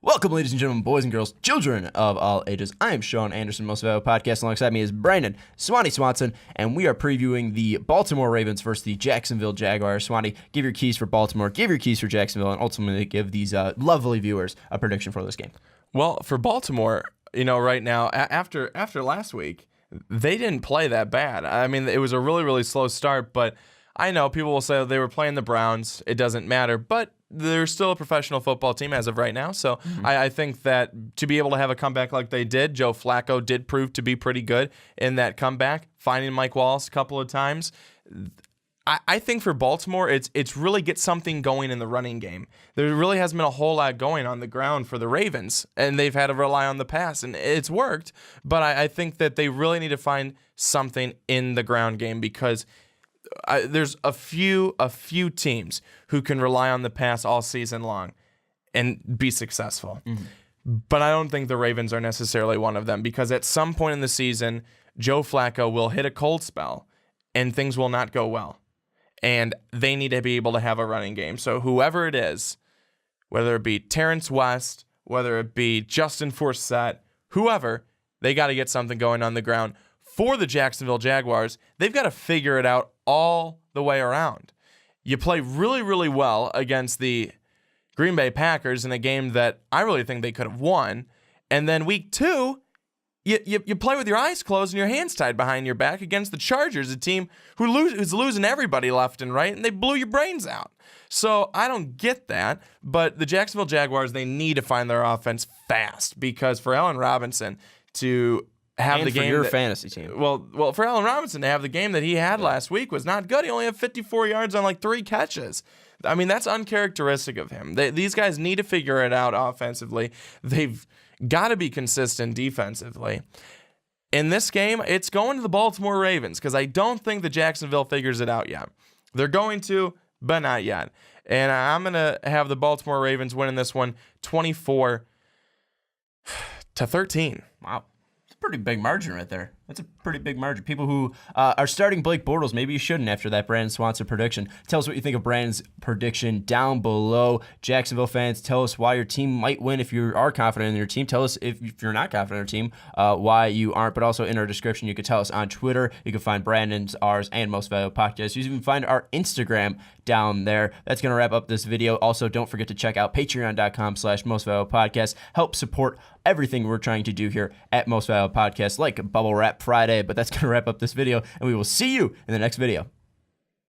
Welcome, ladies and gentlemen, boys and girls, children of all ages. I am Sean Anderson, most valuable podcast. Alongside me is Brandon Swanson, and we are previewing the Baltimore Ravens versus the Jacksonville Jaguars. Swanee, give your keys for Baltimore, give your keys for Jacksonville, and ultimately give these lovely viewers a prediction for this game. Well, for Baltimore, right now, after last week, they didn't play that bad. I mean, it was a really, really slow start, but I know people will say they were playing the Browns. It doesn't matter, but they're still a professional football team as of right now. So I think that to be able to have a comeback like they did, Joe Flacco did prove to be pretty good in that comeback, finding Mike Wallace a couple of times. I think for Baltimore, it's really get something going in the running game. There really hasn't been a whole lot going on the ground for the Ravens, and they've had to rely on the pass, and it's worked. But I think that they really need to find something in the ground game because there's a few teams who can rely on the pass all season long and be successful. But I don't think the Ravens are necessarily one of them because at some point in the season, Joe Flacco will hit a cold spell and things will not go well. And they need to be able to have a running game. So whoever it is, whether it be Terrence West, whether it be Justin Forsett, whoever, they got to get something going on the ground. For the Jacksonville Jaguars, they've got to figure it out all the way around. You play really, really well against the Green Bay Packers in a game that I really think they could have won. And then week 2, you play with your eyes closed and your hands tied behind your back against the Chargers, a team who's losing everybody left and right, and they blew your brains out. So I don't get that, but the Jacksonville Jaguars, they need to find their offense fast because for Allen Robinson to have and the game for your fantasy team. Well, for Allen Robinson to have the game that he had last week was not good. He only had 54 yards on like 3 catches. I mean, that's uncharacteristic of him. These guys need to figure it out offensively. They've got to be consistent defensively. In this game, it's going to the Baltimore Ravens because I don't think the Jacksonville figures it out yet. They're going to, but not yet. And I'm going to have the Baltimore Ravens winning this one 24-13. Wow. Pretty big margin right there. That's a pretty big margin. People who are starting Blake Bortles, maybe you shouldn't after that Brandon Swanson prediction. Tell us what you think of Brandon's prediction down below. Jacksonville fans, tell us why your team might win if you are confident in your team. Tell us if you're not confident in your team, why you aren't. But also in our description, you can tell us on Twitter. You can find Brandon's, ours, and Most Valuable Podcast. You can find our Instagram down there. That's going to wrap up this video. Also, don't forget to check out patreon.com/mostvaluablepodcast. Help support everything we're trying to do here at Most Valuable Podcast, like Bubble Wrap Friday. But that's going to wrap up this video, and we will see you in the next video.